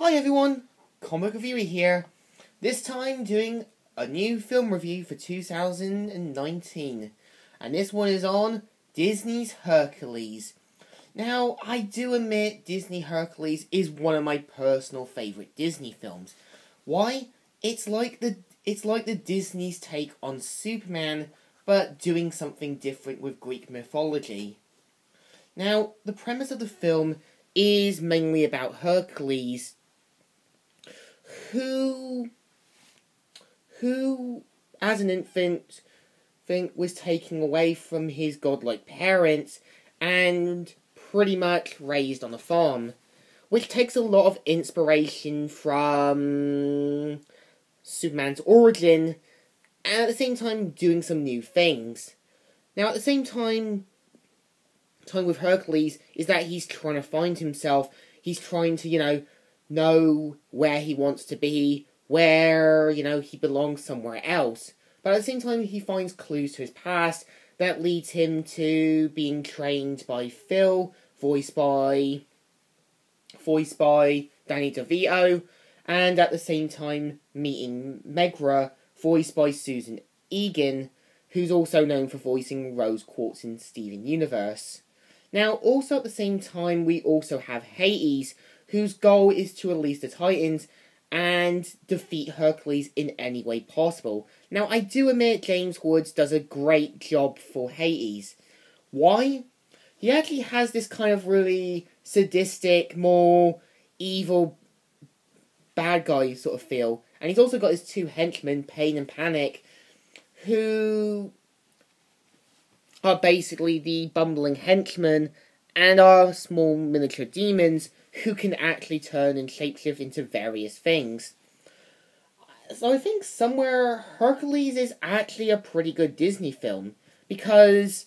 Hi everyone, Comic Reviewer here. This time doing a new film review for 2019. And this one is on Disney's Hercules. Now, I do admit Disney Hercules is one of my personal favourite Disney films. Why? It's like the Disney's take on Superman, but doing something different with Greek mythology. Now, the premise of the film is mainly about Hercules, who as an infant was taken away from his godlike parents and pretty much raised on a farm, which takes a lot of inspiration from Superman's origin, and at the same time doing some new things. Now, at the same time with Hercules is that he's trying to find himself. He's trying to, know where he wants to be, where, he belongs somewhere else. But at the same time, he finds clues to his past that leads him to being trained by Phil, voiced by Danny DeVito, and at the same time meeting Megra, voiced by Susan Egan, who's also known for voicing Rose Quartz in Steven Universe. Now, also at the same time, we also have Hades, whose goal is to release the Titans and defeat Hercules in any way possible. Now, I do admit James Woods does a great job for Hades. Why? He actually has this kind of really sadistic, more evil, bad guy sort of feel. And he's also got his two henchmen, Pain and Panic, who are basically the bumbling henchmen and are small miniature demons who can actually turn and shapeshift into various things. So I think somewhere Hercules is actually a pretty good Disney film, because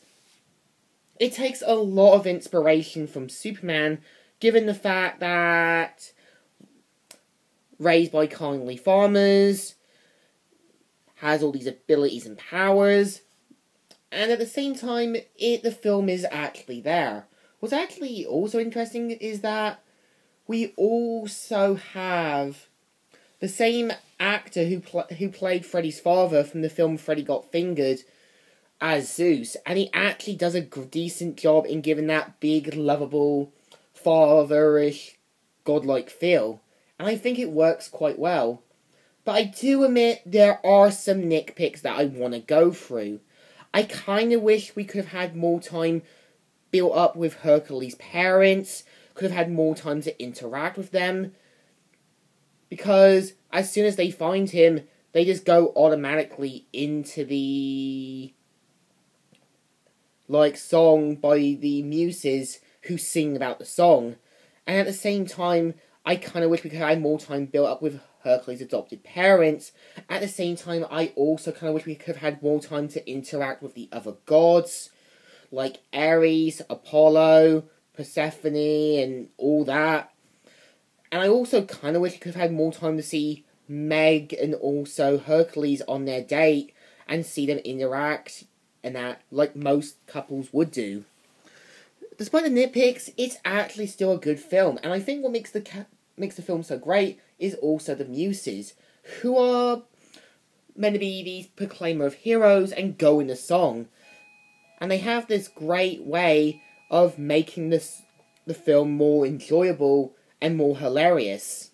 it takes a lot of inspiration from Superman, given the fact that raised by kindly farmers, has all these abilities and powers, and at the same time, the film is actually there. What's actually also interesting is that we also have the same actor who played Freddy's father from the film Freddy Got Fingered as Zeus, and he actually does a decent job in giving that big, lovable, fatherish, godlike feel. And I think it works quite well. But I do admit there are some nitpicks that I want to go through. I kind of wish we could have had more time built up with Hercules' parents, could have had more time to interact with them, because as soon as they find him, they just go automatically into the song by the muses who sing about the song. And at the same time, I kind of wish we could have had more time built up with Hercules' adopted parents. At the same time, I also kind of wish we could have had more time to interact with the other gods, like Ares, Apollo, Persephone, and all that. And I also kind of wish we could have had more time to see Meg and also Hercules on their date and see them interact, and that, like most couples would do. Despite the nitpicks, it's actually still a good film, and I think what makes the film so great is also the muses, who are meant to be these proclaimer of heroes and go in the song. And they have this great way of making the film more enjoyable and more hilarious.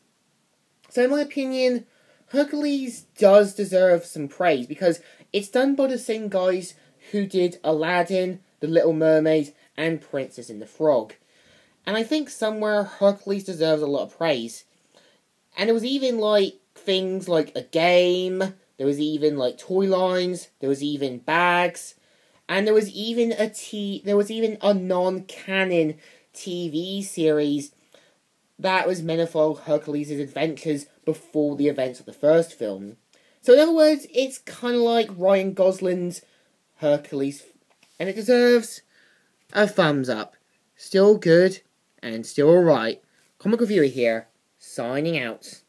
So in my opinion, Hercules does deserve some praise, because it's done by the same guys who did Aladdin, The Little Mermaid, and Princess and the Frog. And I think somewhere Hercules deserves a lot of praise. And there was even things like a game, there was even toy lines, there was even bags, and there was even a non-canon TV series that was meant to follow Hercules' adventures before the events of the first film. So in other words, it's kind of like Ryan Gosling's Hercules, and it deserves a thumbs up. Still good, and still alright. Comic Reviewer here, signing out.